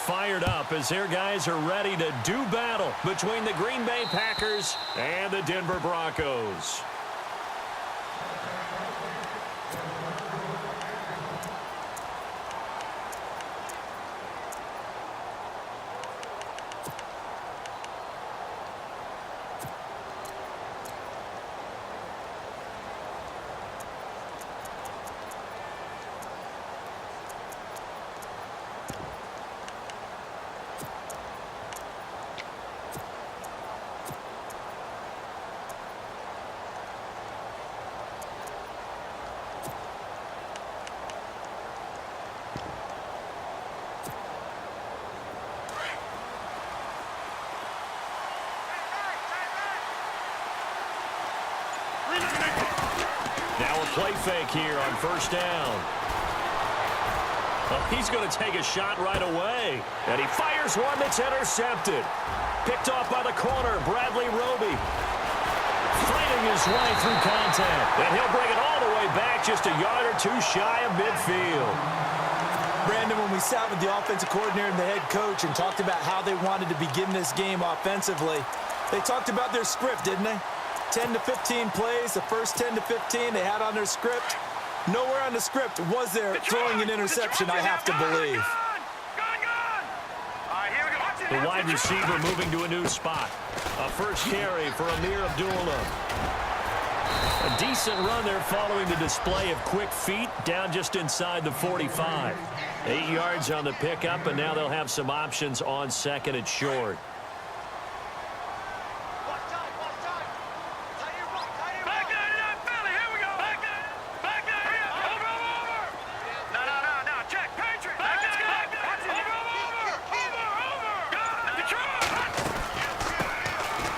fired up as their guys are ready to do battle between the Green Bay Packers and the Denver Broncos. Now a play fake here on first down. He's going to take a shot right away. And he fires one that's intercepted. Picked off by the corner, Bradley Roby. Fighting his way through contact. And he'll bring it all the way back just a yard or two shy of midfield. Brandon, when we sat with the offensive coordinator and the head coach and talked about how they wanted to begin this game offensively, they talked about their script, didn't they? 10 to 15 plays, the first 10 to 15 they had on their script. Nowhere on the script was there throwing an interception, I have to believe. The wide receiver moving to a new spot. A first carry for Amir Abdullah. A decent run there following the display of quick feet down just inside the 45. 8 yards on the pickup, and now they'll have some options on second and short.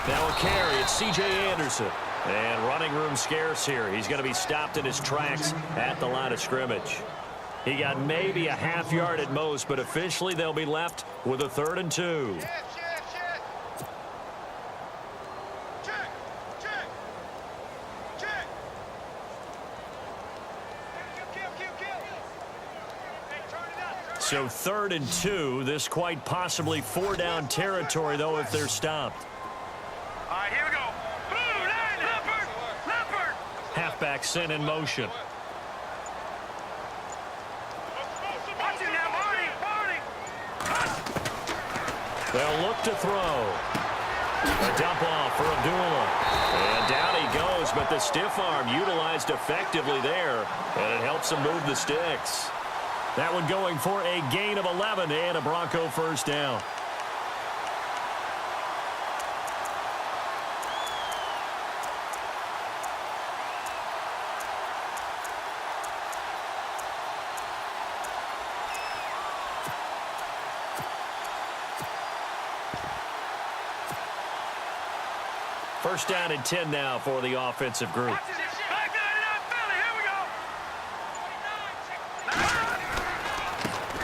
Now a carry, it's C.J. Anderson. And running room scarce here. He's going to be stopped in his tracks at the line of scrimmage. He got maybe a half yard at most, but officially they'll be left with a 3rd and 2. So 3rd and 2. This quite possibly 4-down territory, though, if they're stopped. All right, here we go. Leopard. Halfback sent in motion. Watch it now, Marty. They'll look to throw. A dump off for Abdullah. And down he goes, but the stiff arm utilized effectively there, and it helps him move the sticks. That one going for a gain of 11 and a Bronco first down. First down and 10 now for the offensive group.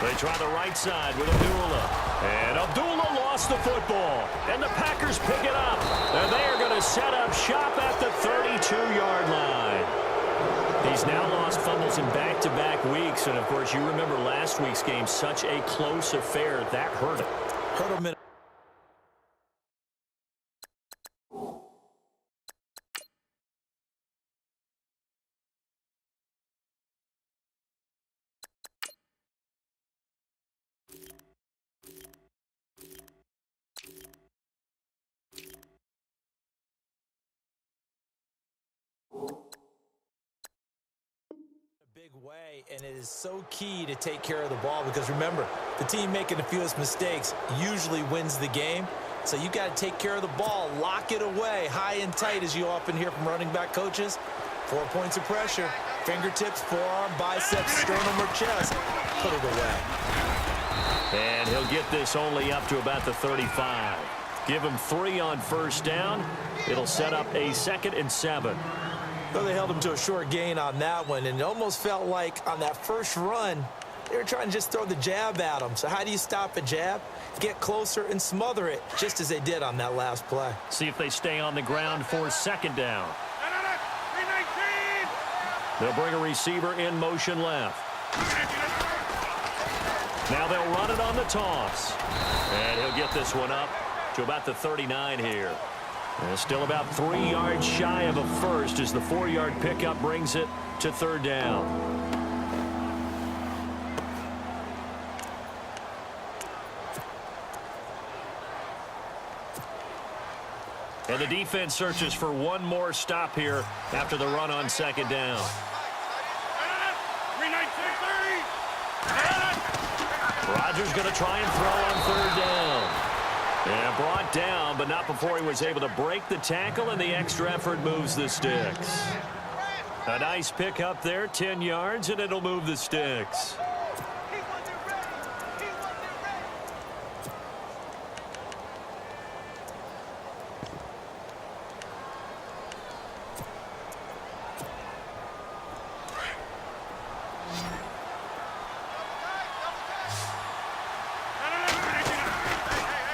They try the right side with Abdullah. And Abdullah lost the football. And the Packers pick it up. And they are going to set up shop at the 32-yard line. He's now lost fumbles in back-to-back weeks. And, of course, you remember last week's game, such a close affair. That hurt him. Hurt him in. Way, and it is so key to take care of the ball because remember, the team making the fewest mistakes usually wins the game. So you got to take care of the ball, lock it away high and tight, as you often hear from running back coaches. 4 points of pressure, fingertips, forearm, biceps, sternum, or chest. Put it away. And he'll get this only up to about the 35. Give him 3 on first down. It'll set up a 2nd and 7. Well, they held him to a short gain on that one, and it almost felt like on that first run, they were trying to just throw the jab at him. So how do you stop a jab? Get closer and smother it, just as they did on that last play. See if they stay on the ground for 2nd down. They'll bring a receiver in motion left. Now they'll run it on the toss. And he'll get this one up to about the 39 here. And still about 3 yards shy of a first as the 4-yard pickup brings it to third down. And the defense searches for one more stop here after the run on second down. Rodgers going to try and throw on third down. And brought down, but not before he was able to break the tackle, and the extra effort moves the sticks. A nice pick up there, 10 yards, and it'll move the sticks.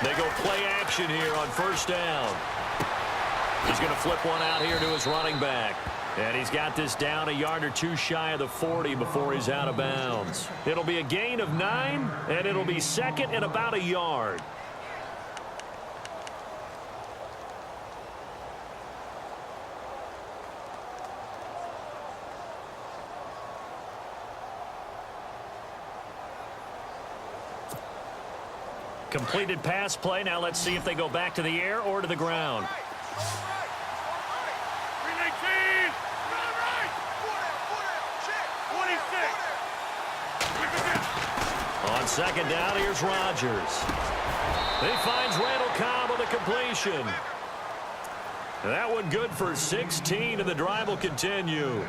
They go play action here on first down. He's going to flip one out here to his running back. And he's got this down a yard or two shy of the 40 before he's out of bounds. It'll be a gain of 9, and it'll be second and about a yard. Completed pass play. Now let's see if they go back to the air or to the ground. On second down, here's Rodgers. He finds Randall Cobb with a completion. That one good for 16, and the drive will continue.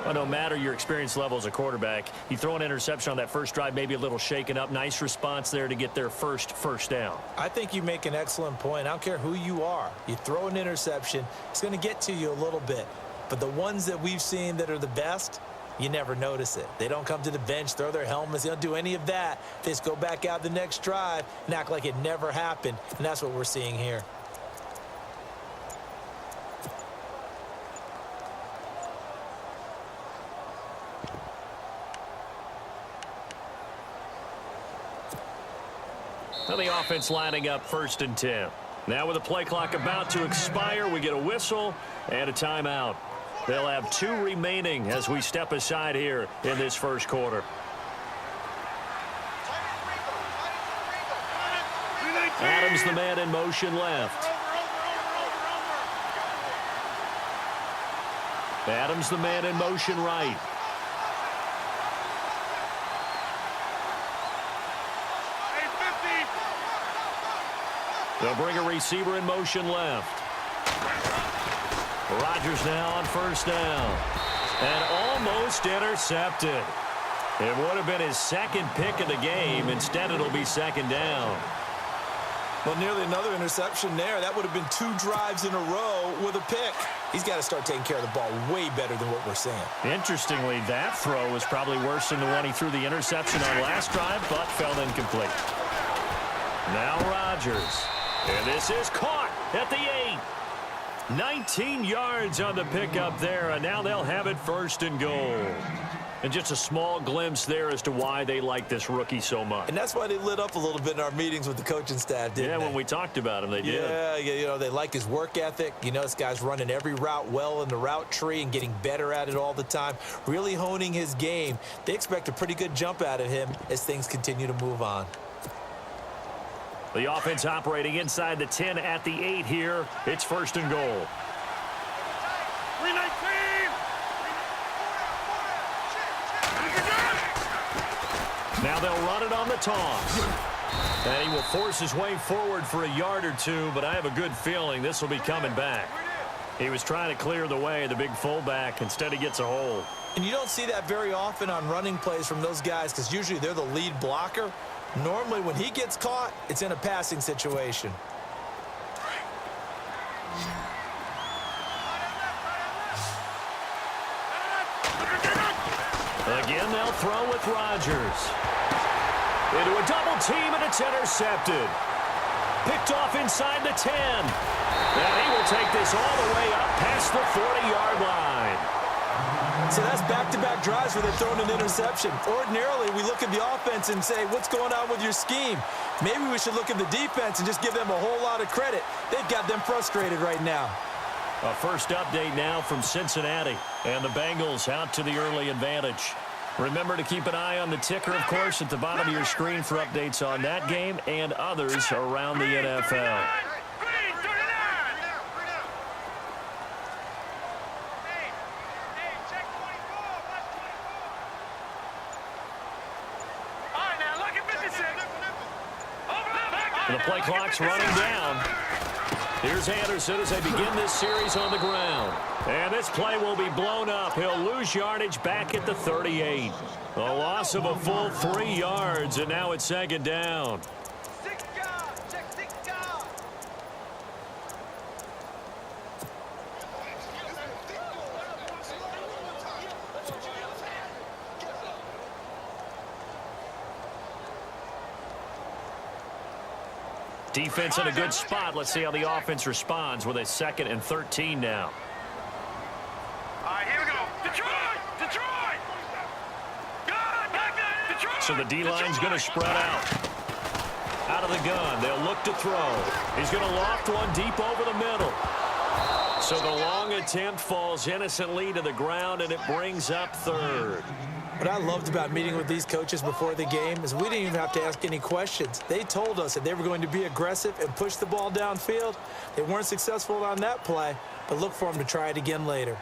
Well, no matter your experience level as a quarterback, you throw an interception on that first drive, maybe a little shaken up. Nice response there to get their first down. I think you make an excellent point. I don't care who you are. You throw an interception, it's going to get to you a little bit. But the ones that we've seen that are the best, you never notice it. They don't come to the bench, throw their helmets. They don't do any of that. They just go back out the next drive and act like it never happened. And that's what we're seeing here. Now the offense lining up 1st and 10. Now with the play clock about to expire, we get a whistle and a timeout. They'll have 2 remaining as we step aside here in this first quarter. Adams, the man in motion left. Adams, the man in motion right. They'll bring a receiver in motion left. Rodgers now on first down. And almost intercepted. It would have been his second pick of the game. Instead, it'll be second down. Well, nearly another interception there. That would have been 2 drives in a row with a pick. He's got to start taking care of the ball way better than what we're seeing. Interestingly, that throw was probably worse than the one he threw the interception on last drive, but fell incomplete. Now Rodgers. And this is caught at the 8. 19 yards on the pickup there, and now they'll have it 1st and goal. And just a small glimpse there as to why they like this rookie so much. And that's why they lit up a little bit in our meetings with the coaching staff, didn't they? Yeah, when we talked about him, they did. Yeah, you know, they like his work ethic. You know, this guy's running every route well in the route tree and getting better at it all the time, really honing his game. They expect a pretty good jump out of him as things continue to move on. The offense operating inside the 10 at the 8 here. It's 1st and goal. 319! Now they'll run it on the toss. And he will force his way forward for a yard or 2, but I have a good feeling this will be coming back. He was trying to clear the way, the big fullback. Instead, he gets a hold. And you don't see that very often on running plays from those guys because usually they're the lead blocker. Normally, when he gets caught, it's in a passing situation. Again, they'll throw with Rodgers. Into a double team, and it's intercepted. Picked off inside the 10. And he will take this all the way up past the 40-yard line. So that's back-to-back drives where they're throwing an interception. Ordinarily, we look at the offense and say, what's going on with your scheme? Maybe we should look at the defense and just give them a whole lot of credit. They've got them frustrated right now. A first update now from Cincinnati, and the Bengals out to the early advantage. Remember to keep an eye on the ticker, of course, at the bottom of your screen for updates on that game and others around the NFL. The play clock's running down. Here's Anderson as they begin this series on the ground. And this play will be blown up. He'll lose yardage back at the 38. A loss of a full 3 yards, and now it's second down. Defense in a good spot. Let's see how the offense responds with a 2nd and 13 now. All right, here we go. Detroit! Detroit! Detroit! So the D-line's going to spread out. Out of the gun. They'll look to throw. He's going to loft one deep over the middle. So the long attempt falls innocently to the ground, and it brings up 3rd. What I loved about meeting with these coaches before the game is we didn't even have to ask any questions. They told us that they were going to be aggressive and push the ball downfield. They weren't successful on that play, but look for them to try it again later.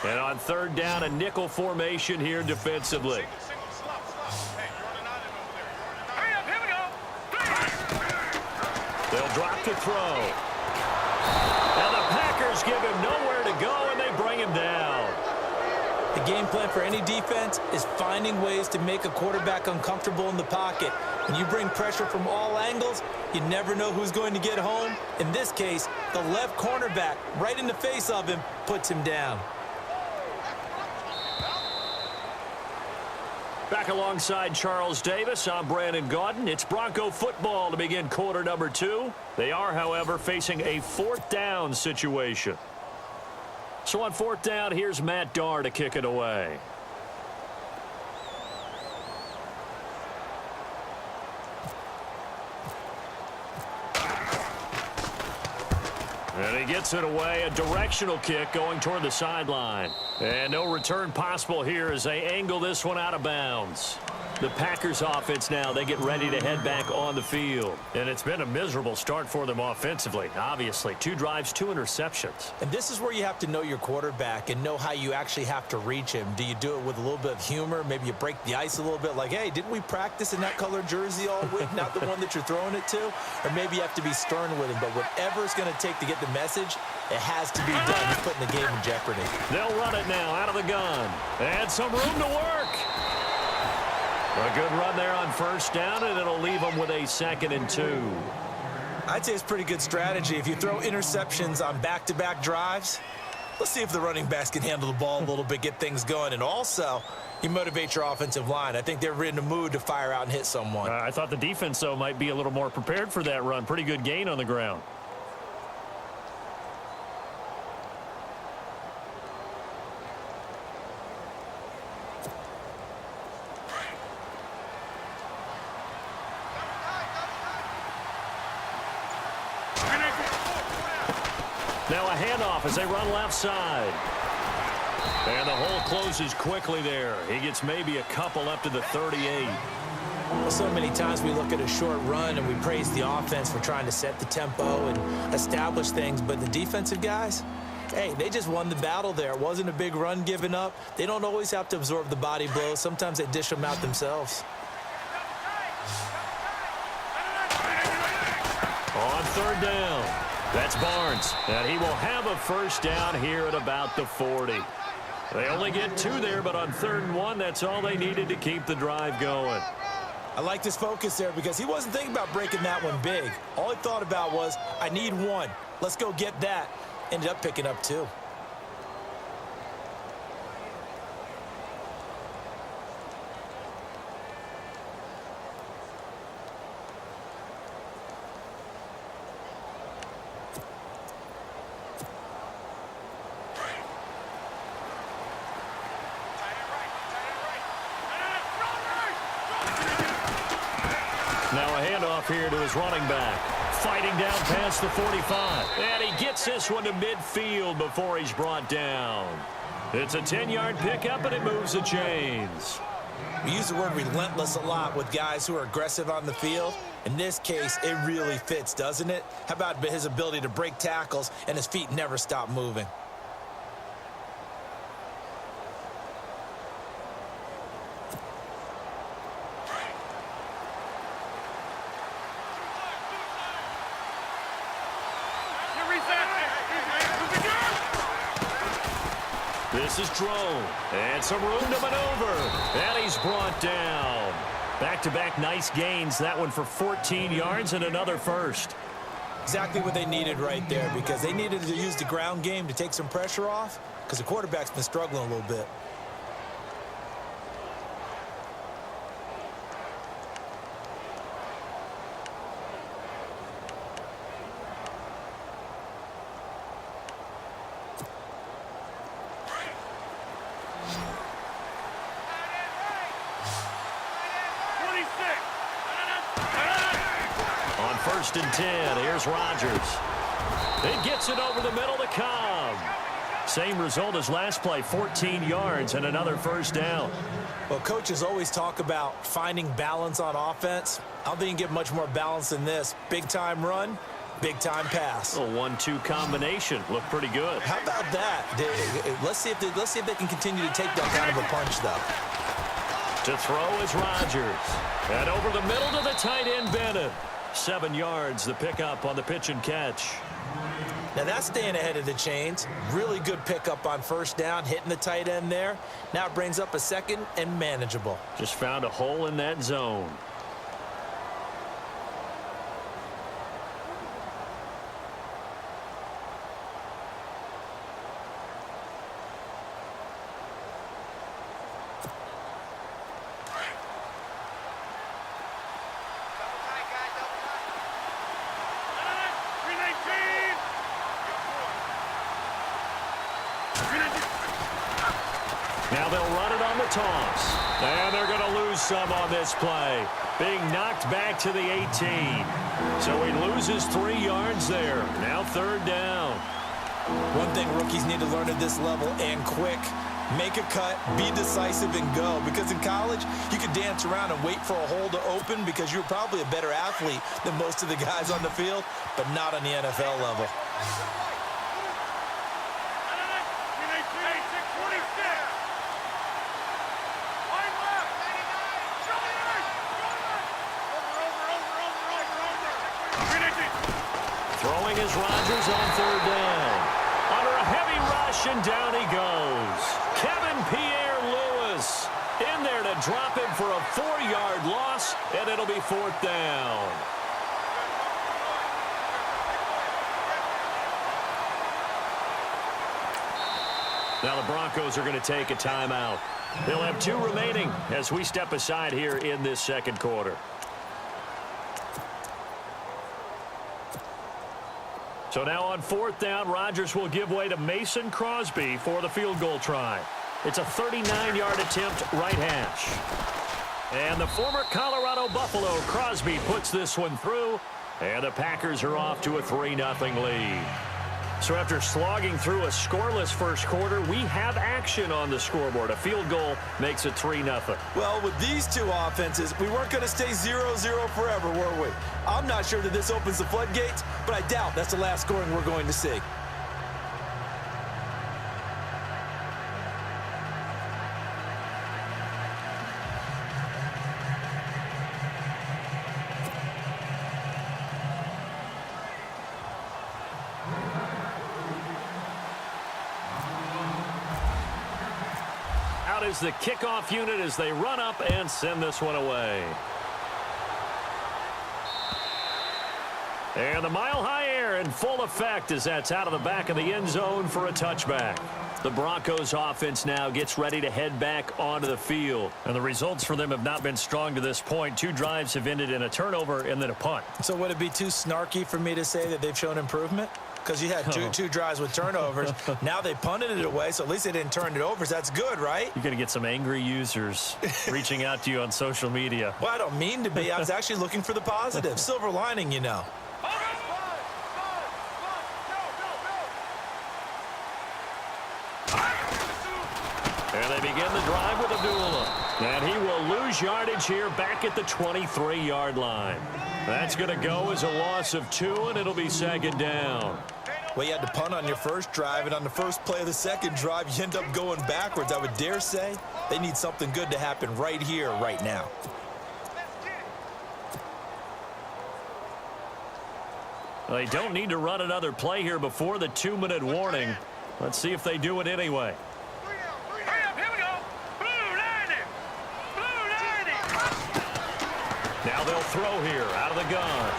And on 3rd down, a nickel formation here defensively. They'll drop to throw. And the Packers give him nowhere to go, and they bring him down. The game plan for any defense is finding ways to make a quarterback uncomfortable in the pocket. When you bring pressure from all angles, you never know who's going to get home. In this case, the left cornerback, right in the face of him, puts him down. Back alongside Charles Davis, I'm Brandon Gaudin. It's Bronco football to begin quarter number 2. They are, however, facing a 4th down situation. So on 4th down, here's Matt Darr to kick it away. And he gets it away, a directional kick going toward the sideline. And no return possible here as they angle this one out of bounds. The Packers offense now, they get ready to head back on the field. And it's been a miserable start for them offensively, obviously. 2 drives, 2 interceptions. And this is where you have to know your quarterback and know how you actually have to reach him. Do you do it with a little bit of humor? Maybe you break the ice a little bit like, hey, didn't we practice in that color jersey all week, not the one that you're throwing it to? Or maybe you have to be stern with him. But whatever it's going to take to get the message, it has to be done. He's putting the game in jeopardy. They'll run it now out of the gun. And some room to work. A good run there on 1st down, and it'll leave them with a 2nd and 2. I'd say it's pretty good strategy. If you throw interceptions on back-to-back drives, let's see if the running backs can handle the ball a little bit, get things going. And also, you motivate your offensive line. I think they're in the mood to fire out and hit someone. I thought the defense, though, might be a little more prepared for that run. Pretty good gain on the ground. Now a handoff as they run left side. And the hole closes quickly there. He gets maybe a couple up to the 38. So many times we look at a short run and we praise the offense for trying to set the tempo and establish things. But the defensive guys, hey, they just won the battle there. It wasn't a big run given up. They don't always have to absorb the body blows. Sometimes they dish them out themselves. On 3rd down. That's Barnes, and he will have a 1st down here at about the 40. They only get 2 there, but on 3rd and 1, that's all they needed to keep the drive going. I like his focus there because he wasn't thinking about breaking that one big. All he thought about was, I need 1. Let's go get that. Ended up picking up 2. Now a handoff here to his running back. Fighting down past the 45. And he gets this one to midfield before he's brought down. It's a 10-yard pickup, and it moves the chains. We use the word relentless a lot with guys who are aggressive on the field. In this case, it really fits, doesn't it? How about his ability to break tackles and his feet never stop moving? This is Drone, and some room to maneuver, and he's brought down. Back-to-back nice gains, that one for 14 yards and another first. Exactly what they needed right there, because they needed to use the ground game to take some pressure off, because the quarterback's been struggling a little bit. First and 10. Here's Rodgers. It gets it over the middle to Cobb. Same result as last play, 14 yards and another first down. Well, coaches always talk about finding balance on offense. I don't think you can get much more balance than this. Big-time run, big-time pass. A 1-2 combination. Looked pretty good. How about that? Let's see if they can continue to take that kind of a punch, though. To throw is Rodgers. And over the middle to the tight end, Bennett. 7 yards, the pickup on the pitch and catch. Now that's staying ahead of the chains. Really good pickup on first down, hitting the tight end there. Now it brings up a second and manageable. Just found a hole in that zone. Now they'll run it on the toss. And they're going to lose some on this play. Being knocked back to the 18. So he loses 3 yards there. Now third down. One thing rookies need to learn at this level, and quick. Make a cut, be decisive, and go. Because in college, you can dance around and wait for a hole to open because you're probably a better athlete than most of the guys on the field, but not on the NFL level. Throwing is Rodgers on third down. Under a heavy rush, and down he goes. Kevin Pierre-Louis in there to drop him for a 4-yard loss, and it'll be fourth down. Now the Broncos are going to take a timeout. They'll have 2 remaining as we step aside here in this second quarter. So now on fourth down, Rodgers will give way to Mason Crosby for the field goal try. It's a 39-yard attempt right hash. And the former Colorado Buffalo, Crosby, puts this one through. And the Packers are off to a 3-0 lead. So after slogging through a scoreless first quarter, we have action on the scoreboard. A field goal makes it 3-0. Well, with these two offenses, we weren't going to stay 0-0 forever, were we? I'm not sure that this opens the floodgates, but I doubt that's the last scoring we're going to see. Is the kickoff unit as they run up and send this one away. And the mile-high air in full effect as that's out of the back of the end zone for a touchback. The Broncos offense now gets ready to head back onto the field. And the results for them have not been strong to this point. 2 drives have ended in a turnover and then a punt. So would it be too snarky for me to say that they've shown improvement? because you had two drives with turnovers. Now they punted it away, so at least they didn't turn it over. So that's good, right? You're going to get some angry users reaching out to you on social media. Well, I don't mean to be. I was actually looking for the positive. Silver lining, you know. And they begin the drive with Abdullah. And he will lose yardage here back at the 23-yard line. That's going to go as a loss of 2, and it'll be second down. Well, you had to punt on your first drive, and on the first play of the second drive, you end up going backwards. I would dare say they need something good to happen right here, right now. Well, they don't need to run another play here before the 2-minute warning. Let's see if they do it anyway. Now they'll throw here out of the gun.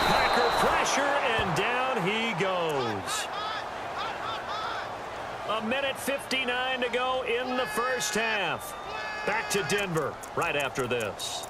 Packer pressure, and down he goes. 1:59 to go in the first half. Back to Denver right after this.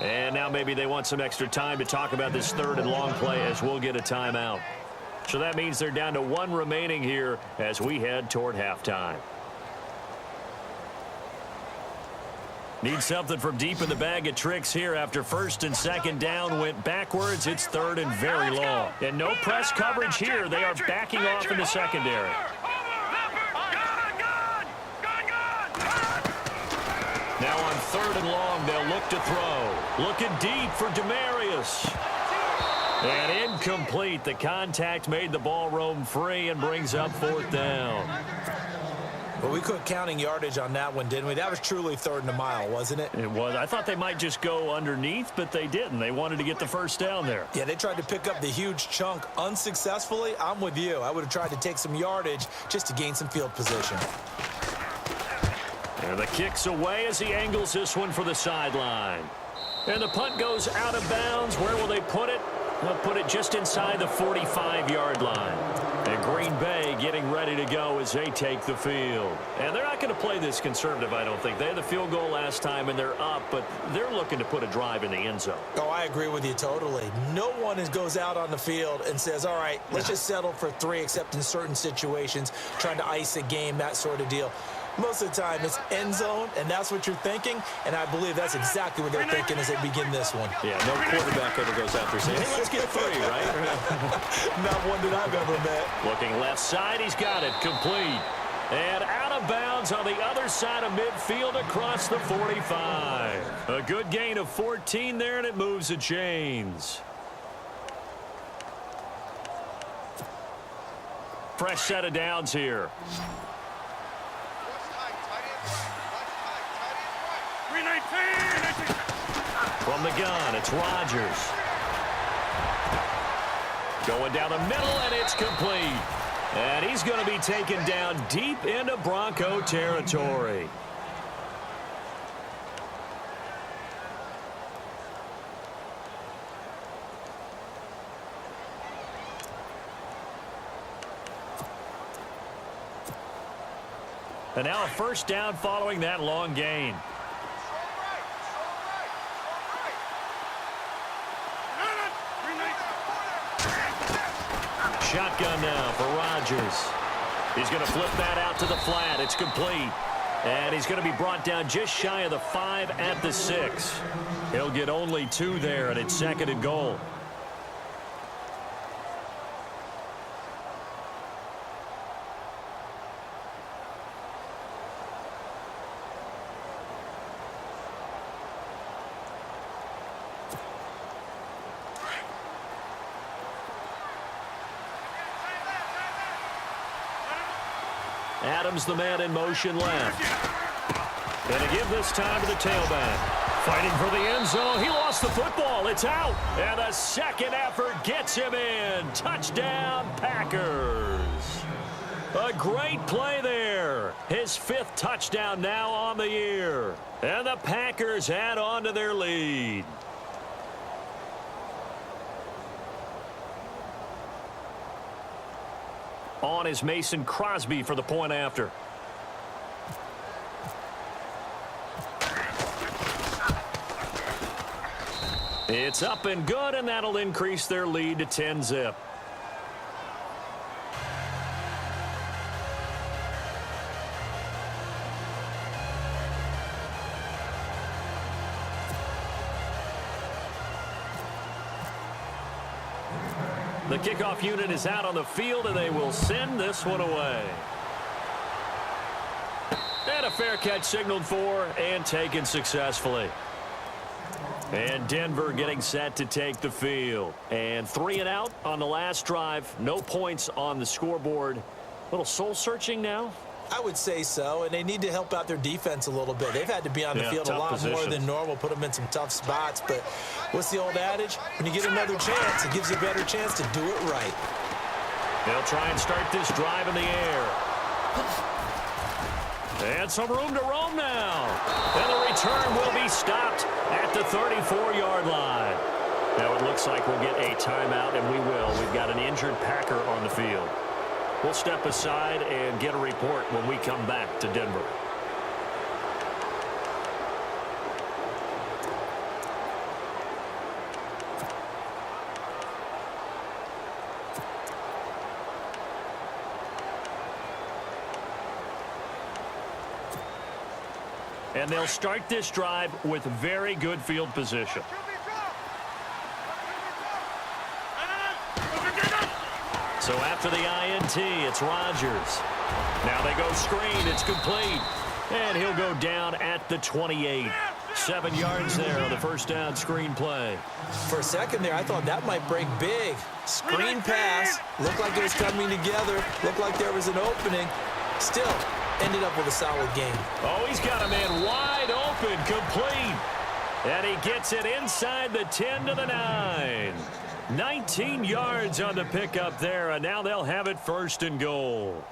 And now maybe they want some extra time to talk about this third and long play as we'll get a timeout. So that means they're down to 1 remaining here as we head toward halftime. Need something from deep in the bag of tricks here after first and second down went backwards. It's third and very long. And no press coverage here. They are backing off in the secondary. Now on third and long, they'll look to throw. Looking deep for Demarius. And incomplete. The contact made the ball roam free and brings up fourth down. Well, we quit counting yardage on that one, didn't we? That was truly third and a mile, wasn't it? It was. I thought they might just go underneath, but they didn't. They wanted to get the first down there. Yeah, they tried to pick up the huge chunk unsuccessfully. I'm with you. I would have tried to take some yardage just to gain some field position. And the kick's away as he angles this one for the sideline. And the punt goes out of bounds. Where will they put it? They'll put it just inside the 45-yard line. And Green Bay getting ready to go as they take the field. And they're not going to play this conservative, I don't think. They had the field goal last time, and they're up, but they're looking to put a drive in the end zone. Oh, I agree with you totally. No one goes out on the field and says, all right, let's just settle for 3, except in certain situations, trying to ice a game, that sort of deal. Most of the time, it's end zone, and that's what you're thinking, and I believe that's exactly what they're thinking as they begin this one. Yeah, no quarterback ever goes out there saying, hey, let's get 3, right? Not one that I've ever met. Looking left side, he's got it, complete. And out of bounds on the other side of midfield across the 45. A good gain of 14 there, and it moves the chains. Fresh set of downs here. From the gun, it's Rodgers. Going down the middle, and it's complete. And he's going to be taken down deep into Bronco territory. And now a first down following that long gain. Shotgun now for Rodgers. He's going to flip that out to the flat. It's complete. And he's going to be brought down just shy of the 5 at the 6. He'll get only 2 there, and it's second and goal. Adams, the man in motion left. And to give this time to the tailback. Fighting for the end zone. He lost the football. It's out. And a second effort gets him in. Touchdown, Packers. A great play there. His 5th touchdown now on the year. And the Packers add on to their lead. On is Mason Crosby for the point after. It's up and good, and that'll increase their lead to 10-zip. The kickoff unit is out on the field, and they will send this one away. And a fair catch signaled for and taken successfully. And Denver getting set to take the field. And 3 and out on the last drive. No points on the scoreboard. A little soul-searching now? I would say so, and they need to help out their defense a little bit. They've had to be on the field a lot more than normal, put them in some tough spots. But what's the old adage? When you get another chance, it gives you a better chance to do it right. They'll try and start this drive in the air. And some room to roam now. And the return will be stopped at the 34-yard line. Now it looks like we'll get a timeout, and we will. We've got an injured Packer on the field. We'll step aside and get a report when we come back to Denver. And they'll start this drive with very good field position. So after the INT, it's Rodgers. Now they go screen. It's complete. And he'll go down at the 28. 7 yards there on the first down screen play. For a second there, I thought that might break big. Screen pass. Looked like it was coming together. Looked like there was an opening. Still ended up with a solid game. Oh, he's got a man wide open, complete. And he gets it inside the 10 to the 9. 19 yards on the pickup there, and now they'll have it 1st and goal.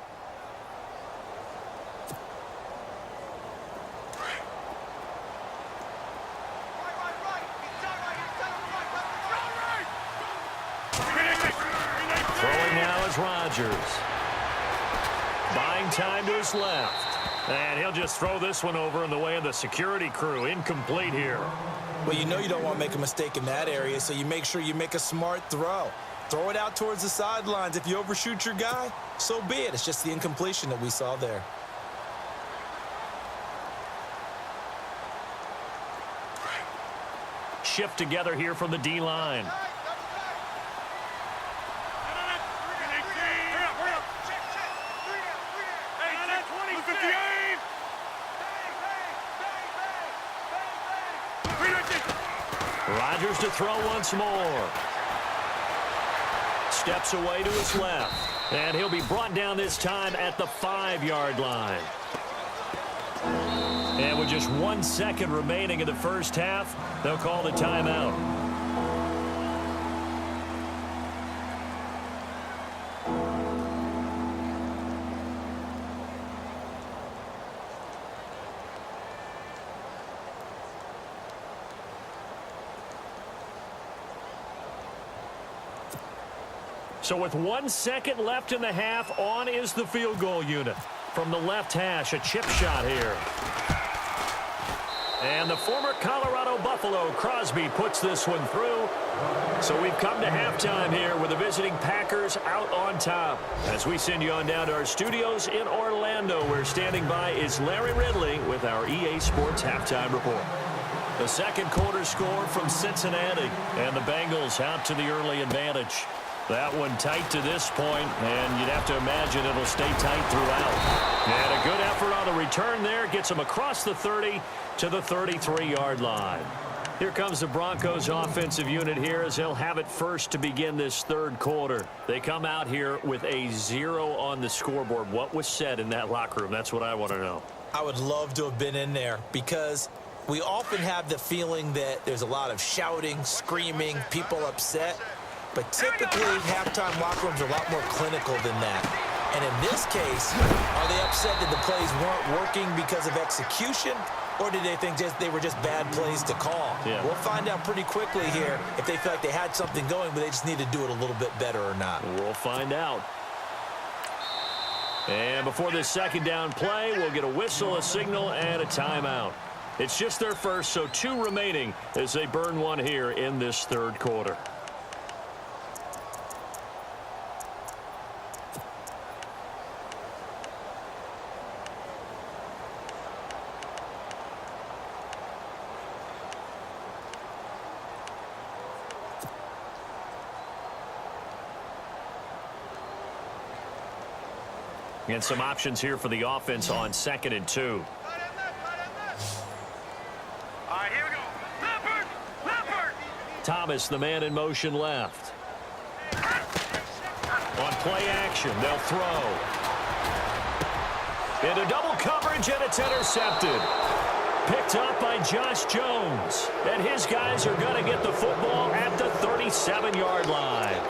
Throwing now is Rodgers. Buying time to his left. And he'll just throw this one over in the way of the security crew. Incomplete here. Well, you know you don't want to make a mistake in that area, so you make sure you make a smart throw. Throw it out towards the sidelines. If you overshoot your guy, so be it. It's just the incompletion that we saw there. Shift together here from the D-line. Rodgers to throw once more. Steps away to his left. And he'll be brought down this time at the 5-yard line. And with just 1 second remaining in the first half, they'll call the timeout. So with 1 second left in the half, on is the field goal unit. From the left hash, a chip shot here. And the former Colorado Buffalo, Crosby, puts this one through. So we've come to halftime here with the visiting Packers out on top. As we send you on down to our studios in Orlando, where standing by is Larry Ridley with our EA Sports Halftime Report. The second quarter score from Cincinnati, and the Bengals out to the early advantage. That one tight to this point, and you'd have to imagine it'll stay tight throughout. And a good effort on the return there gets them across the 30 to the 33-yard line. Here comes the Broncos offensive unit here as they'll have it first to begin this third quarter. They come out here with a 0 on the scoreboard. What was said in that locker room? That's what I want to know. I would love to have been in there because we often have the feeling that there's a lot of shouting, screaming, people upset. But typically, halftime locker rooms are a lot more clinical than that. And in this case, are they upset that the plays weren't working because of execution, or did they think they were just bad plays to call? Yeah. We'll find out pretty quickly here if they feel like they had something going, but they just need to do it a little bit better or not. We'll find out. And before this second down play, we'll get a whistle, a signal, and a timeout. It's just their first, so 2 remaining as they burn one here in this third quarter. And some options here for the offense on 2nd and 2. All right, here we go. Leopard! Leopard! Thomas, the man in motion left. On play action, they'll throw. Into double coverage, and it's intercepted. Picked up by Josh Jones. And his guys are going to get the football at the 37-yard line.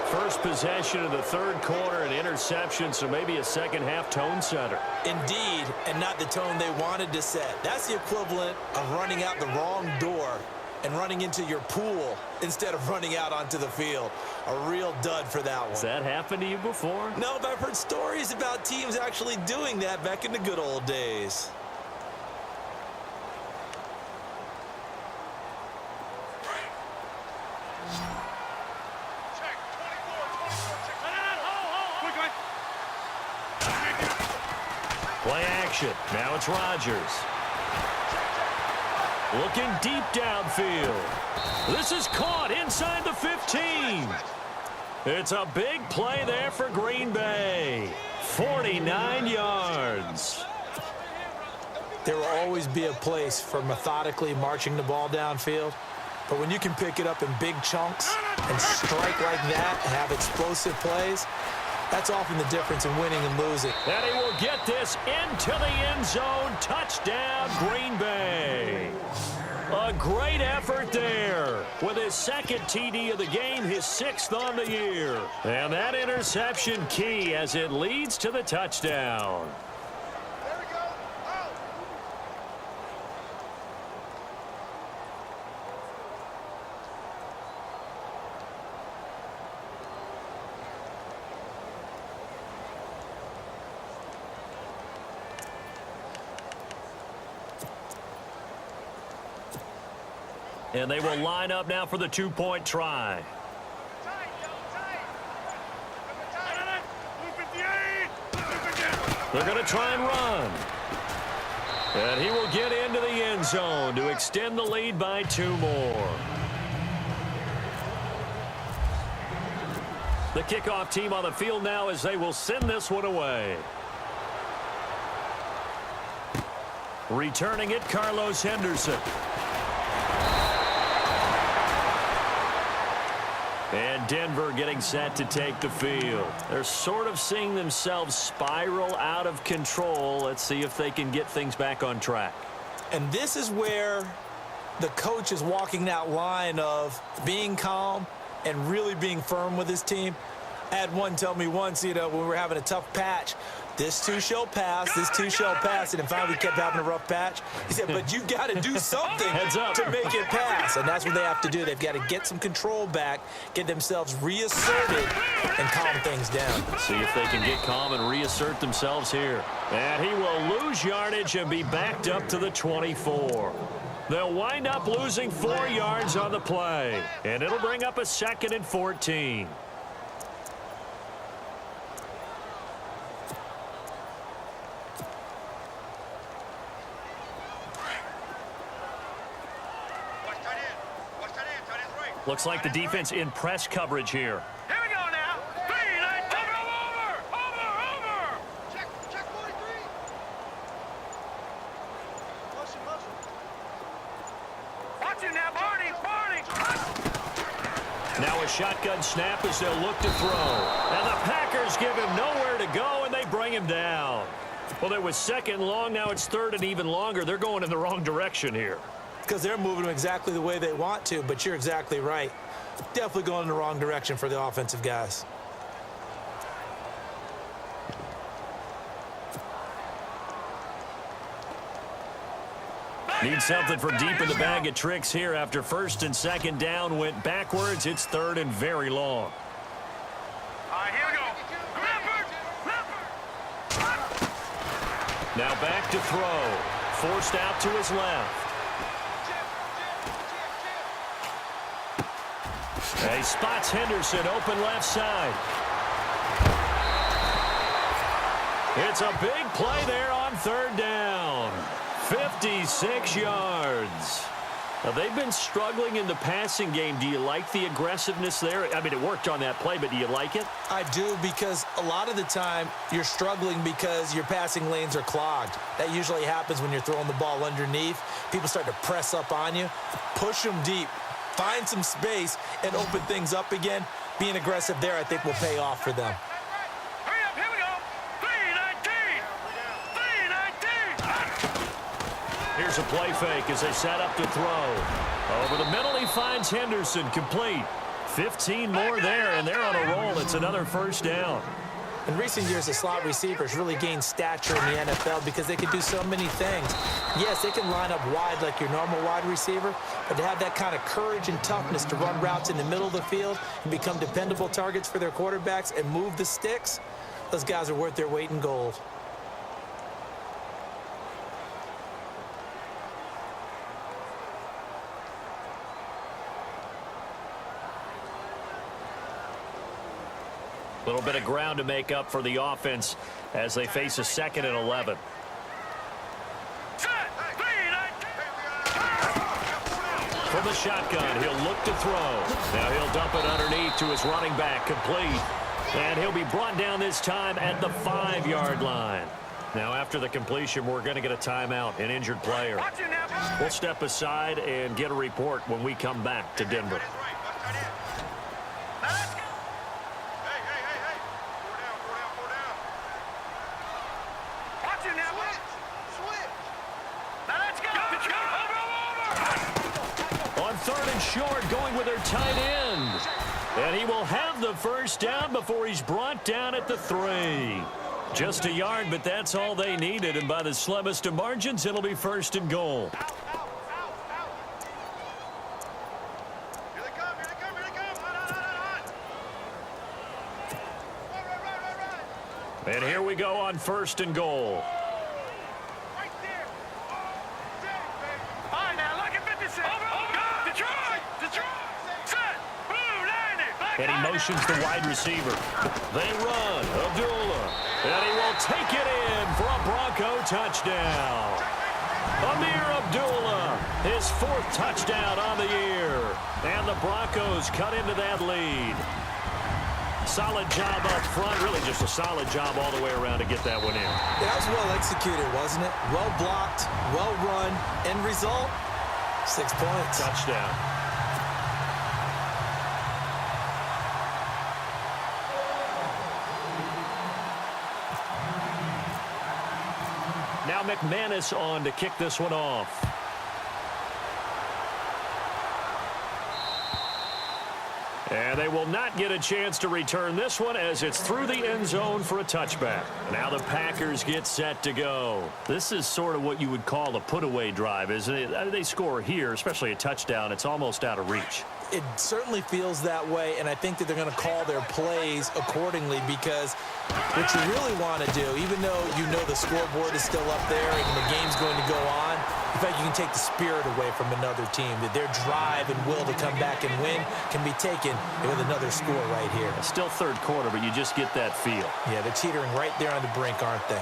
First possession of the third quarter, an interception, so maybe a second-half tone setter. Indeed, and not the tone they wanted to set. That's the equivalent of running out the wrong door and running into your pool instead of running out onto the field. A real dud for that one. Has that happened to you before? No, but I've heard stories about teams actually doing that back in the good old days. Play action. Now it's Rodgers. Looking deep downfield. This is caught inside the 15. It's a big play there for Green Bay. 49 yards. There will always be a place for methodically marching the ball downfield. But when you can pick it up in big chunks and strike like that and have explosive plays, that's often the difference in winning and losing. And he will get this into the end zone. Touchdown, Green Bay. A great effort there with his second TD of the game, his 6th on the year. And that interception key as it leads to the touchdown. And they will line up now for the 2-point try. They're going to try and run. And he will get into the end zone to extend the lead by 2 more. The kickoff team on the field now as they will send this one away. Returning it, Carlos Henderson. And Denver getting set to take the field. They're sort of seeing themselves spiral out of control. Let's see if they can get things back on track. And this is where the coach is walking that line of being calm and really being firm with his team. I had one tell me once, when we were having a tough patch, this too shall pass, this too shall pass, and then finally we kept having a rough patch. He said, but you got to do something to make it pass, and that's what they have to do. They've got to get some control back, get themselves reasserted, and calm things down. See if they can get calm and reassert themselves here. And he will lose yardage and be backed up to the 24. They'll wind up losing 4 yards on the play, and it'll bring up a 2nd and 14. Looks like the defense in press coverage here. Here we go now. 3, 9, over. Check 43. Watch it now, Barney. Now a shotgun snap as they'll look to throw. And the Packers give him nowhere to go, and they bring him down. Well, it was 2nd long. Now it's 3rd and even longer. They're going in the wrong direction here. Because they're moving them exactly the way they want to, but you're exactly right. Definitely going in the wrong direction for the offensive guys. Need something from deep in the bag of tricks here after first and second down went backwards. It's third and very long. All right, here we go. Now back to throw. Forced out to his left. He spots Henderson open left side. It's a big play there on third down. 56 yards. Now, they've been struggling in the passing game. Do you like the aggressiveness there? I mean, it worked on that play, but do you like it? I do, because a lot of the time you're struggling because your passing lanes are clogged. That usually happens when you're throwing the ball underneath. People start to press up on you. Push them deep. Find some space and open things up again. Being aggressive there, I think, will pay off for them. Hurry up, here we go. 3-19. Here's a play fake as they set up to throw. Over the middle, he finds Henderson complete. 15 more there, and they're on a roll. It's another first down. In recent years, the slot receivers really gained stature in the NFL because they can do so many things. Yes, they can line up wide like your normal wide receiver, but to have that kind of courage and toughness to run routes in the middle of the field and become dependable targets for their quarterbacks and move the sticks, those guys are worth their weight in gold. A little bit of ground to make up for the offense as they face a 2nd and 11. From the shotgun, he'll look to throw. Now he'll dump it underneath to his running back, complete. And he'll be brought down this time at the 5-yard line. Now after the completion, we're going to get a timeout, an injured player. We'll step aside and get a report when we come back to Denver. Short, going with their tight end. And he will have the first down before he's brought down at the 3. Just a yard, but that's all they needed. And by the slimmest of margins, it'll be 1st and goal. Here they come, here they come, here they come. Run. And here we go on 1st and goal. Right there. All right, now look at 56. Over. Detroit. Set. Blue 90. And he motions the wide receiver. They run. Abdullah. And he will take it in for a Bronco touchdown. Amir Abdullah, his 4th touchdown on the year. And the Broncos cut into that lead. Solid job up front. Really just a solid job all the way around to get that one in. Yeah, that was well executed, wasn't it? Well blocked, well run. End result, 6 points. Touchdown. Now McManus on to kick this one off. And they will not get a chance to return this one as it's through the end zone for a touchback. Now the Packers get set to go. This is sort of what you would call a put-away drive, isn't it? They score here, especially a touchdown. It's almost out of reach. It certainly feels that way, and I think that they're going to call their plays accordingly, because what you really want to do, even though you know the scoreboard is still up there and the game's going to go on, in fact, you can take the spirit away from another team, that their drive and will to come back and win can be taken with another score right here. Still 3rd quarter, but you just get that feel. Yeah, they're teetering right there on the brink, aren't they?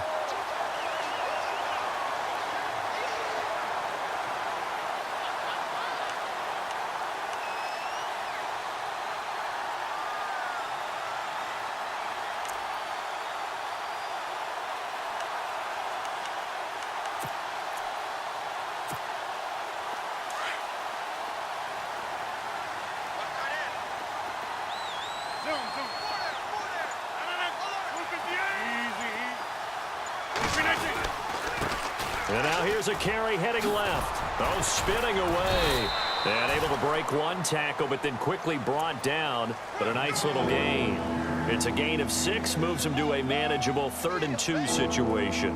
And now here's a carry heading left. Oh, spinning away. And able to break one tackle, but then quickly brought down. But a nice little gain. It's a gain of 6, moves him to a manageable 3rd and 2 situation.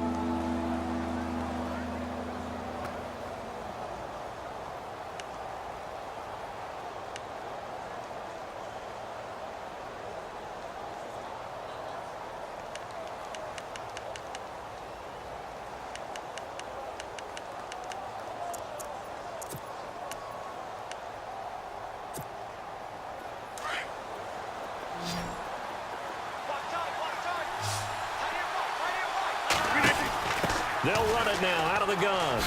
They'll run it now out of the gun.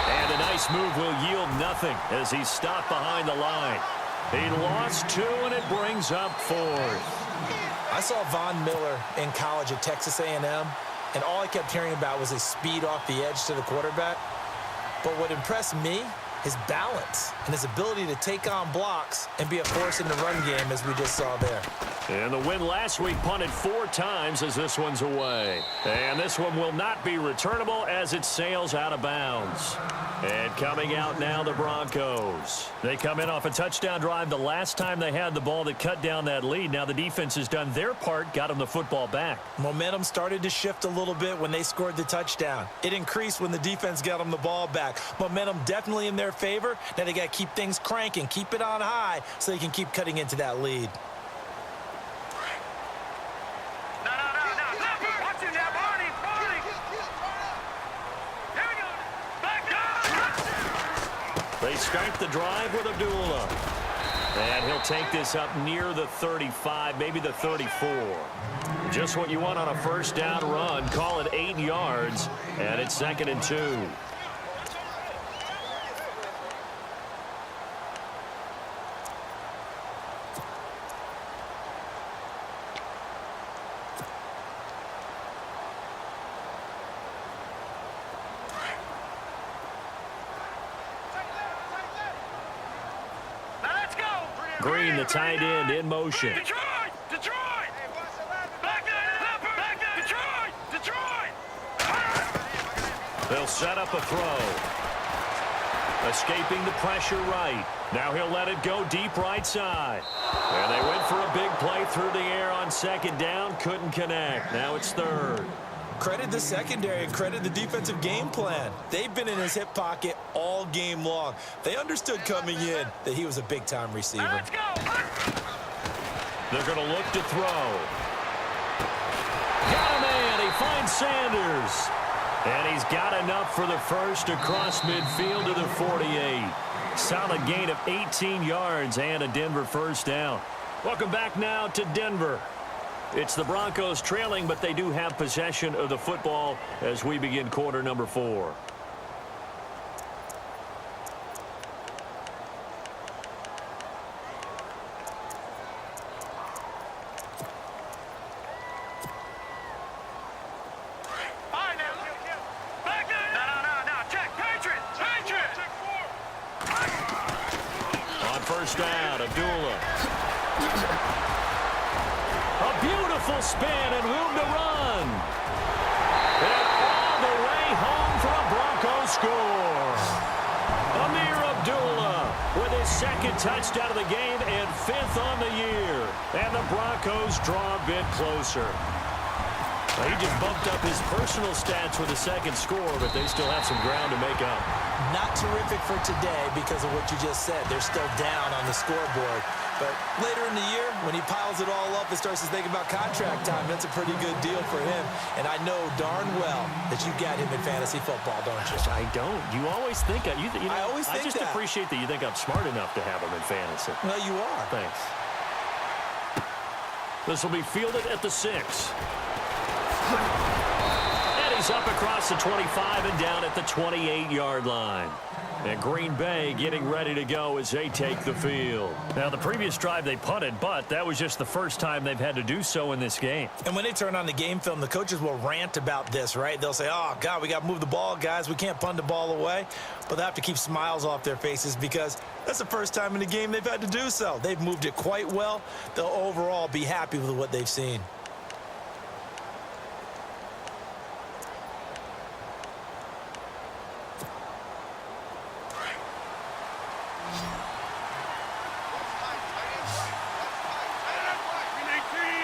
And a nice move will yield nothing as he's stopped behind the line. He lost 2, and it brings up 4th. I saw Von Miller in college at Texas A&M, and all I kept hearing about was his speed off the edge to the quarterback. But what impressed me, his balance and his ability to take on blocks and be a force in the run game, as we just saw there. And the win last week punted 4 times as this one's away. And this one will not be returnable as it sails out of bounds. And coming out now, the Broncos. They come in off a touchdown drive the last time they had the ball that cut down that lead. Now the defense has done their part, got them the football back. Momentum started to shift a little bit when they scored the touchdown. It increased when the defense got them the ball back. Momentum definitely in their favor. Now they got to keep things cranking, keep it on high so they can keep cutting into that lead. They start the drive with Abdullah. And he'll take this up near the 35, maybe the 34. Just what you want on a first down run. Call it 8 yards, and it's 2nd and 2. Green, the tight end, in motion. Detroit! Detroit! Back there! Detroit! Detroit! They'll set up a throw. Escaping the pressure right. Now he'll let it go deep right side. And they went for a big play through the air on 2nd down. Couldn't connect. Now it's 3rd. Credit the secondary and credit the defensive game plan. They've been in his hip pocket all game long. They understood coming in that he was a big-time receiver. Let's go! They're going to look to throw. Got a man. He finds Sanders. And he's got enough for the first across midfield to the 48. Solid gain of 18 yards and a Denver first down. Welcome back now to Denver. It's the Broncos trailing, but they do have possession of the football as we begin quarter number 4. On first down, Abdullah. A beautiful spin and room to run. And all the way home for a Broncos score. Amir Abdullah with his 2nd touchdown of the game and 5th on the year. And the Broncos draw a bit closer. He just bumped up his personal stats with a 2nd score, but they still have some ground to make up. Not terrific for today because of what you just said. They're still down on the scoreboard. But later in the year, when he piles it all up and starts to think about contract time, that's a pretty good deal for him. And I know darn well that you got him in fantasy football, don't you? I don't. You always think I always think I just that. appreciate that you think I'm smart enough to have him in fantasy. Well, you are. Thanks. This will be fielded at the 6. And he's up across the 25 and down at the 28-yard line. And Green Bay getting ready to go as they take the field. Now, the previous drive they punted, but that was just the first time they've had to do so in this game. And when they turn on the game film, the coaches will rant about this, right? They'll say, oh, God, we got to move the ball, guys. We can't punt the ball away. But they have to keep smiles off their faces because that's the first time in the game they've had to do so. They've moved it quite well. They'll overall be happy with what they've seen.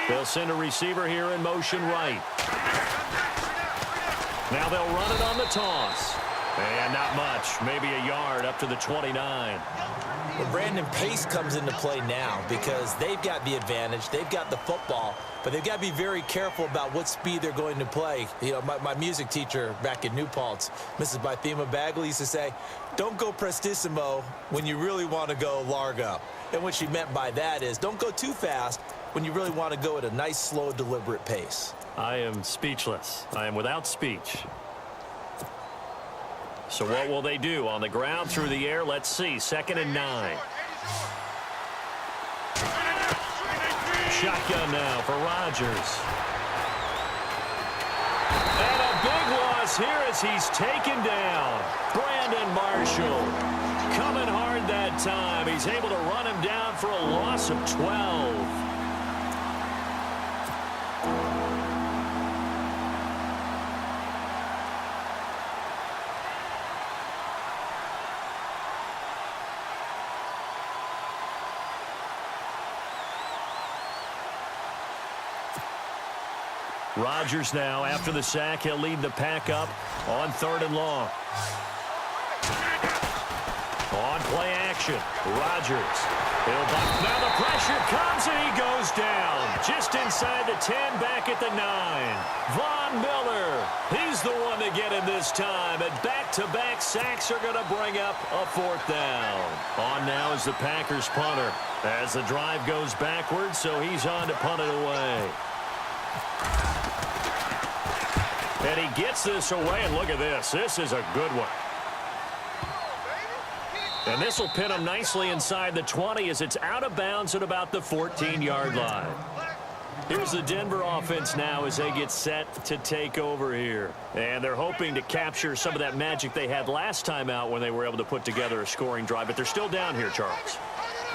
They'll send a receiver here in motion right. Now they'll run it on the toss. And not much, maybe a yard up to the 29. Well, Brandon, pace comes into play now because they've got the advantage. They've got the football, but they've got to be very careful about what speed they're going to play. You know, my music teacher back in New Paltz, Mrs. Bythema Bagley, used to say, don't go prestissimo when you really want to go largo. And what she meant by that is don't go too fast when you really want to go at a nice, slow, deliberate pace. I am speechless. I am without speech. So what will they do? On the ground, through the air, let's see. 2nd and 9. Shotgun now for Rodgers. And a big loss here as he's taken down. Brandon Marshall coming hard that time. He's able to run him down for a loss of 12. Rodgers now, after the sack, he'll lead the pack up on 3rd and long. On play action, Rodgers. He'll buck. Now the pressure comes and he goes down. Just inside the 10, back at the 9. Von Miller, he's the one to get him this time. And back-to-back sacks are going to bring up a 4th down. On now is the Packers punter as the drive goes backwards, so he's on to punt it away. And he gets this away, and look at this. This is a good one. And this will pin him nicely inside the 20 as it's out of bounds at about the 14-yard line. Here's the Denver offense now as they get set to take over here. And they're hoping to capture some of that magic they had last time out when they were able to put together a scoring drive. But they're still down here, Charles.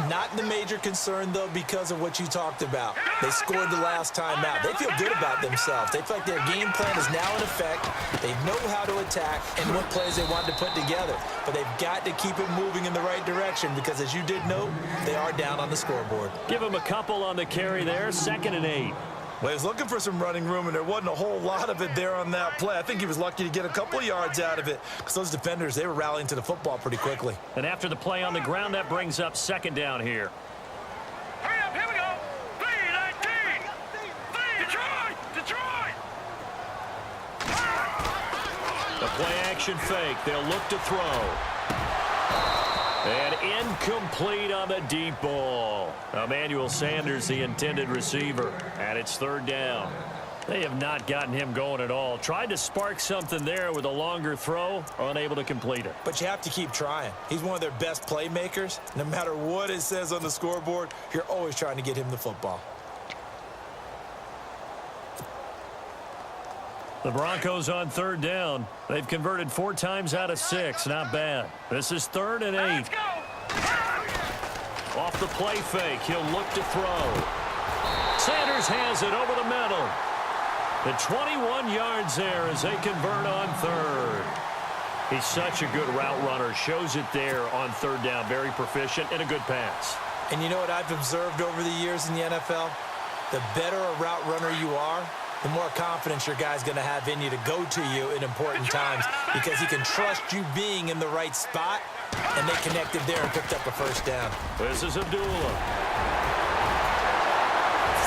Not the major concern, though, because of what you talked about. They scored the last time out. They feel good about themselves. They feel like their game plan is now in effect. They know how to attack and what plays they want to put together. But they've got to keep it moving in the right direction because, as you did note, they are down on the scoreboard. Give them a couple on the carry there, 2nd and 8. Well, he was looking for some running room, and there wasn't a whole lot of it there on that play. I think he was lucky to get a couple of yards out of it because those defenders, they were rallying to the football pretty quickly. And after the play on the ground, that brings up 2nd down here. Hurry up, here we go. 3-19. Detroit. The play action fake. They'll look to throw. And incomplete on the deep ball. Emmanuel Sanders, the intended receiver, and it's 3rd down. They have not gotten him going at all. Tried to spark something there with a longer throw, unable to complete it. But you have to keep trying. He's one of their best playmakers. No matter what it says on the scoreboard, you're always trying to get him the football. The Broncos on 3rd down. They've converted 4 times out of 6. Not bad. This is 3rd and 8. Let's go. Off the play fake, he'll look to throw. Sanders has it over the middle. The 21 yards there as they convert on 3rd. He's such a good route runner. Shows it there on 3rd down. Very proficient and a good pass. And you know what I've observed over the years in the NFL? The better a route runner you are, the more confidence your guy's going to have in you to go to you in important times because he can trust you being in the right spot, and they connected there and picked up a 1st down. This is Abdullah.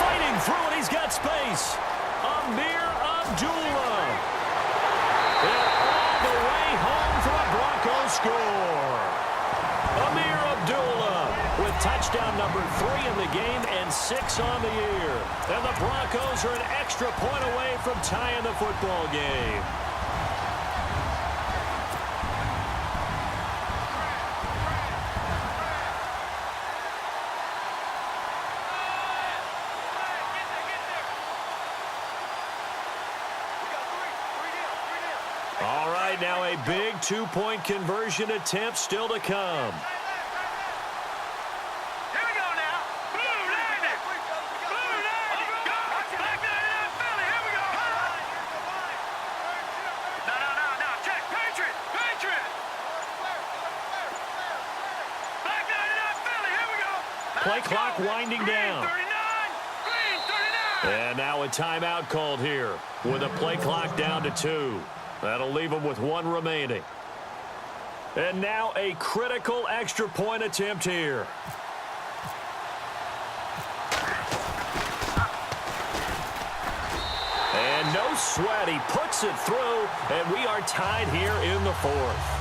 Fighting through it, he's got space. Amir Abdullah. And all the way home for a Broncos score. Amir Abdullah with touchdown number 3 in the game and 6 on the year. And the Broncos are an extra point away from tying the football game. All right, now a big 2-point conversion attempt still to come. Play clock winding down. And now a timeout called here with a play clock down to 2. That'll leave them with 1 remaining. And now a critical extra point attempt here. And no sweat. He puts it through, and we are tied here in the 4th.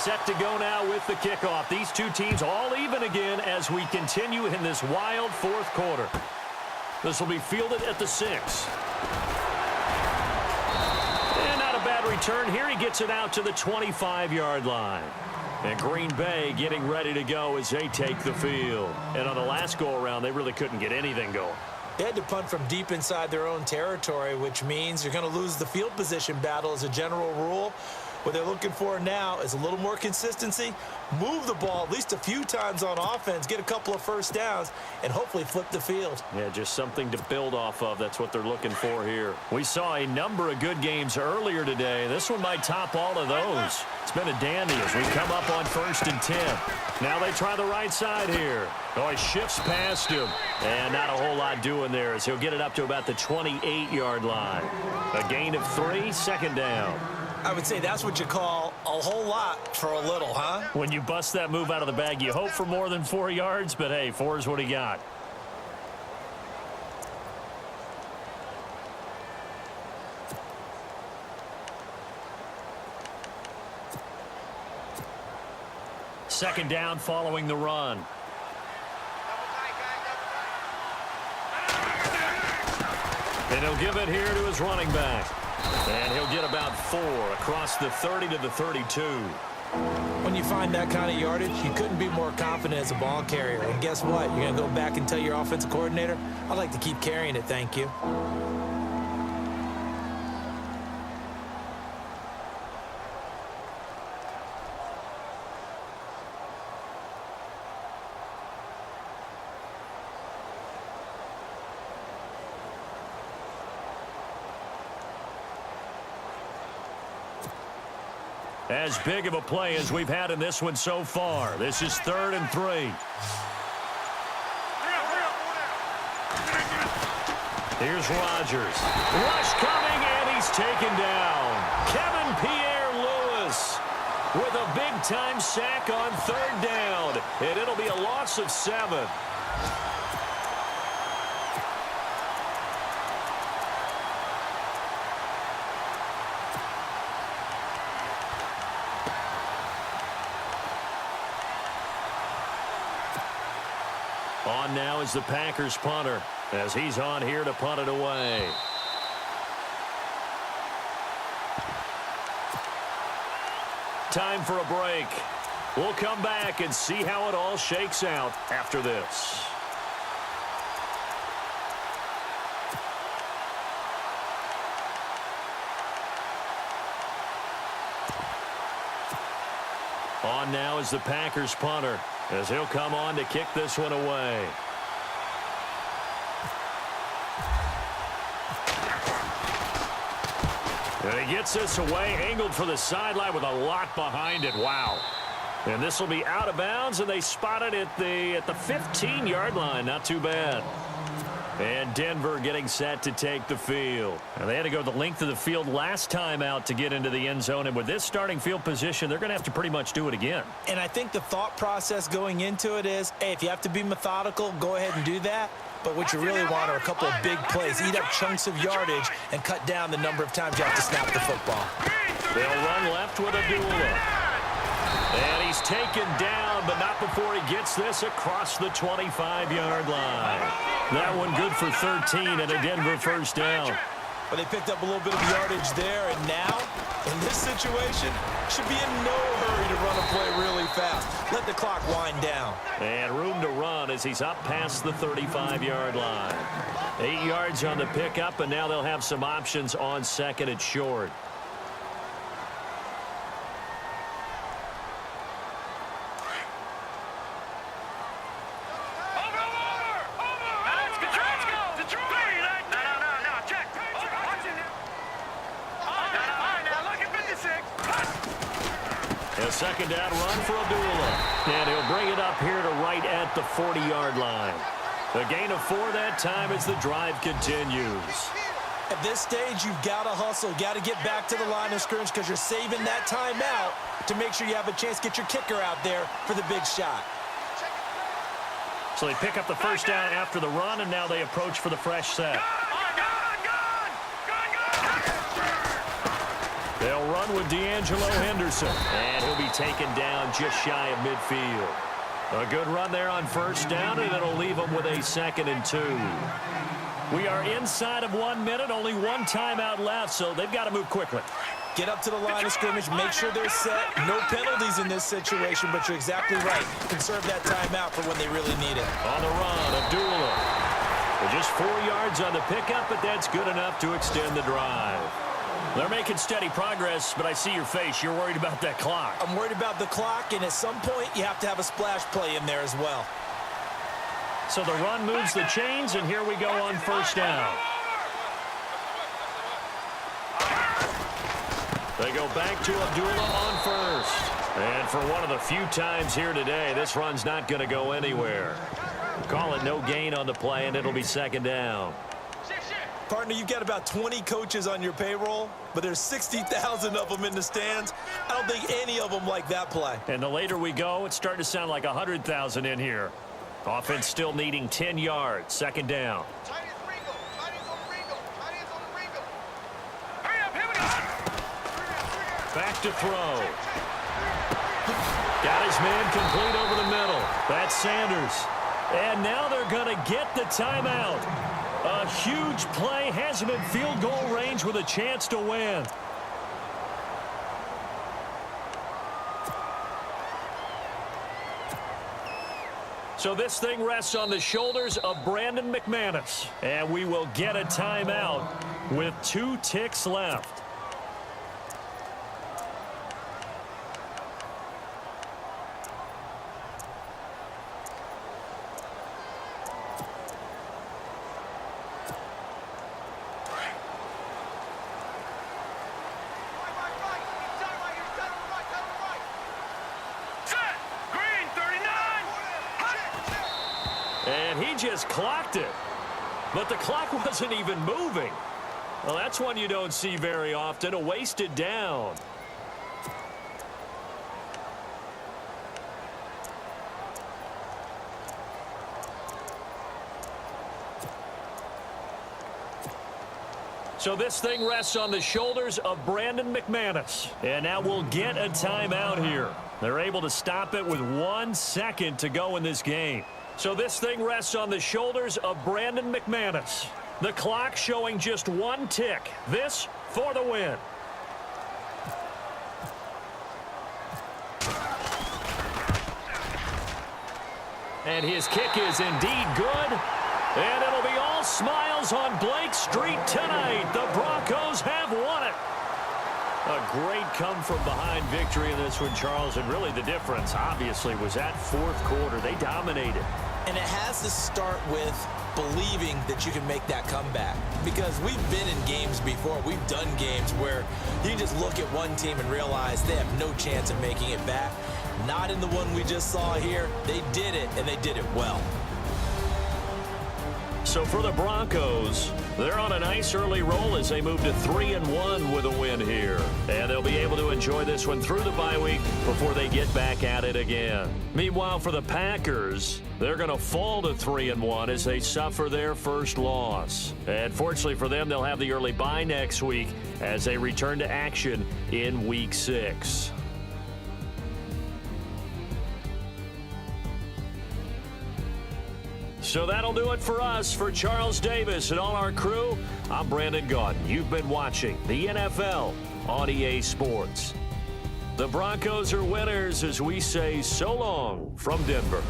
Set to go now with the kickoff. These two teams all even again as we continue in this wild fourth quarter. This will be fielded at the 6. And not a bad return here. He gets it out to the 25-yard line. And Green Bay getting ready to go as they take the field. And on the last go-around, they really couldn't get anything going. They had to punt from deep inside their own territory, which means you're going to lose the field position battle as a general rule. What they're looking for now is a little more consistency, move the ball at least a few times on offense, get a couple of first downs, and hopefully flip the field. Yeah, just something to build off of. That's what they're looking for here. We saw a number of good games earlier today. This one might top all of those. It's been a dandy as we come up on 1st and 10. Now they try the right side here. Oh, he shifts past him. And not a whole lot doing there as he'll get it up to about the 28-yard line. A gain of 3, second down. I would say that's what you call a whole lot for a little, huh? When you bust that move out of the bag, you hope for more than 4 yards, but hey, 4 is what he got. Second down following the run. And he'll give it here to his running back. And he'll get about 4 across the 30 to the 32. When you find that kind of yardage, you couldn't be more confident as a ball carrier. And guess what? You're going to go back and tell your offensive coordinator, I'd like to keep carrying it, thank you. As big of a play as we've had in this one so far. This is 3rd and 3. Here's Rodgers. Rush coming, and he's taken down. Kevin Pierre-Louis with a big-time sack on 3rd down. And it'll be a loss of 7. On now is the Packers punter as he's on here to punt it away. Time for a break. We'll come back and see how it all shakes out after this. On now is the Packers punter as he'll come on to kick this one away. And he gets this away, angled for the sideline with a lot behind it. Wow. And this will be out of bounds, and they spot it at the 15-yard line. Not too bad. And Denver getting set to take the field. And they had to go the length of the field last time out to get into the end zone. And with this starting field position, they're going to have to pretty much do it again. And I think the thought process going into it is, hey, if you have to be methodical, go ahead and do that. But what you really want are a couple of big plays. Eat up chunks of yardage and cut down the number of times you have to snap the football. They'll run left with Abdullah. And he's taken down, but not before he gets this across the 25-yard line. That one good for 13 and a Denver first down. But they picked up a little bit of yardage there, and now, in this situation, should be in no hurry to run a play really fast. Let the clock wind down. And room to run as he's up past the 35-yard line. 8 yards on the pickup, and now they'll have some options on second and short. A second down run for Abdullah. And he'll bring it up here to right at the 40-yard line. A gain of 4 that time as the drive continues. At this stage, you've got to hustle. Got to get back to the line of scrimmage because you're saving that timeout to make sure you have a chance to get your kicker out there for the big shot. So they pick up the first down after the run, and now they approach for the fresh set. They'll run with D'Angelo Henderson. And he'll be taken down just shy of midfield. A good run there on first down, and it'll leave them with a 2nd and 2. We are inside of 1 minute, only one timeout left, so they've got to move quickly. Get up to the line of scrimmage, make sure they're set. No penalties in this situation, but you're exactly right. Conserve that timeout for when they really need it. On the run, Abdullah. Just 4 yards on the pickup, but that's good enough to extend the drive. They're making steady progress, but I see your face. You're worried about that clock. I'm worried about the clock, and at some point, you have to have a splash play in there as well. So the run moves the chains, and here we go on first down. They go back to Abdullah on first. And for one of the few times here today, this run's not going to go anywhere. Call it no gain on the play, and it'll be 2nd down. Partner, you've got about 20 coaches on your payroll, but there's 60,000 of them in the stands. I don't think any of them like that play. And the later we go, it's starting to sound like 100,000 in here. Offense still needing 10 yards. 2nd down. Back to throw. Got his man complete over the middle. That's Sanders. And now they're going to get the timeout. A huge play has him in field goal range with a chance to win. So this thing rests on the shoulders of Brandon McManus. And we will get a timeout with 2 ticks left. And he just clocked it. But the clock wasn't even moving. Well, that's one you don't see very often, a wasted down. So this thing rests on the shoulders of Brandon McManus. And now we'll get a timeout here. They're able to stop it with 1 second to go in this game. So this thing rests on the shoulders of Brandon McManus. The clock showing just 1 tick. This for the win. And his kick is indeed good. And it'll be all smiles on Blake Street tonight. The Broncos have won it. A great come-from-behind victory in this one, Charles. And really the difference, obviously, was that 4th quarter. They dominated. And it has to start with believing that you can make that comeback. Because we've been in games before. We've done games where you just look at one team and realize they have no chance of making it back. Not in the one we just saw here. They did it, and they did it well. So for the Broncos, they're on a nice early roll as they move to 3-1 with a win here. And they'll be able to enjoy this one through the bye week before they get back at it again. Meanwhile, for the Packers, they're going to fall to 3-1 as they suffer their first loss. And fortunately for them, they'll have the early bye next week as they return to action in Week 6. So that'll do it for us. For Charles Davis and all our crew, I'm Brandon Gaudin. You've been watching the NFL on EA Sports. The Broncos are winners as we say so long from Denver.